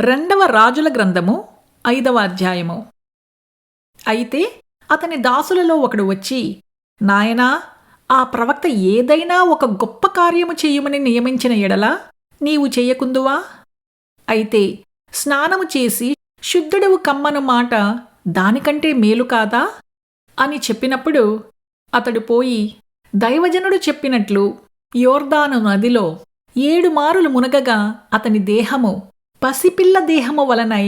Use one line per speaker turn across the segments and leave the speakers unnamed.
రెండవ రాజుల గ్రంథము 5వ అధ్యాయము. అయితే అతని దాసులలో ఒకడు వచ్చి, నాయనా, ఆ ప్రవక్త ఏదైనా ఒక గొప్ప కార్యము చెయ్యమని నియమించిన ఎడల నీవు చెయ్యకుందువా? అయితే స్నానము చేసి శుద్ధుడవు కమ్మను మాట దానికంటే మేలు కాదా అని చెప్పినప్పుడు అతడు పోయి దైవజనుడు చెప్పినట్లు యోర్దాను నదిలో 7 మారులు మునగగా అతని దేహము పసిపిల్ల దేహము వలనై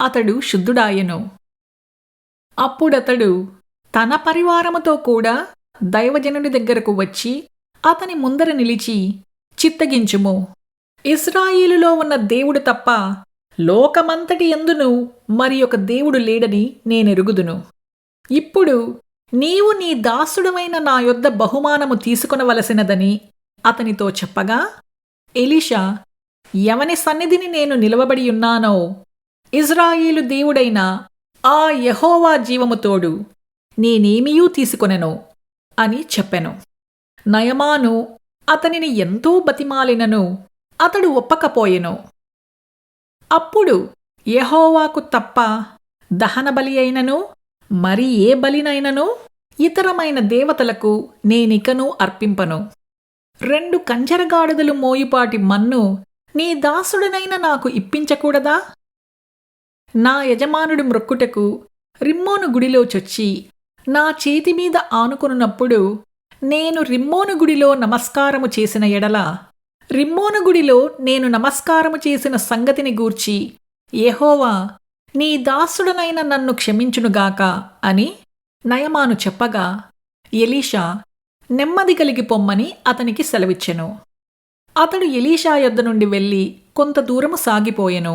అతడు శుద్ధుడాయెను. అప్పుడతడు తన పరివారముతో కూడా దైవజనుడి దగ్గరకు వచ్చి అతని ముందర నిలిచి, చిత్తగించుము, ఇశ్రాయేలులో ఉన్న దేవుడు తప్ప లోకమంతటి యందును మరి ఒక దేవుడు లేడని నేనెరుగుదును. ఇప్పుడు నీవు నీ దాసుడమైన నా యొద్ద బహుమానము తీసుకొనవలసినదని అతనితో చెప్పగా, ఎలీషా, ఎవని సన్నిధిని నేను నిలవబడియున్నానో ఇశ్రాయేలు దేవుడైన ఆ యెహోవా జీవము తోడు నేనేమియూ తీసుకొనెను అని చెప్పెను. నయమాను అతనిని ఎంతో బతిమాలినను అతడు ఒప్పకపోయెను. అప్పుడు యెహోవాకు తప్ప దహనబలి అయినను మరి ఏ బలినైనను ఇతరమైన దేవతలకు నేనికను అర్పింపను. 2 కంచరగాడిదలు మోయుపాటి మన్ను నీ దాసుడనైన నాకు ఇప్పించకూడదా? నా యజమానుడు మ్రొక్కుటకు రిమ్మోను గుడిలో చొచ్చి నా చేతిమీద ఆనుకొనున్నప్పుడు నేను రిమ్మోను గుడిలో నమస్కారము చేసిన ఎడల రిమ్మోను గుడిలో నేను నమస్కారము చేసిన సంగతిని గూర్చి యెహోవా నీ దాసుడనైన నన్ను క్షమించునుగాక అని నయమాను చెప్పగా, ఎలీషా నెమ్మది కలిగి పొమ్మని అతనికి సెలవిచ్చెను. అతడు ఎలీషా యొద్ద నుండి వెళ్ళి కొంత దూరము సాగిపోయెను.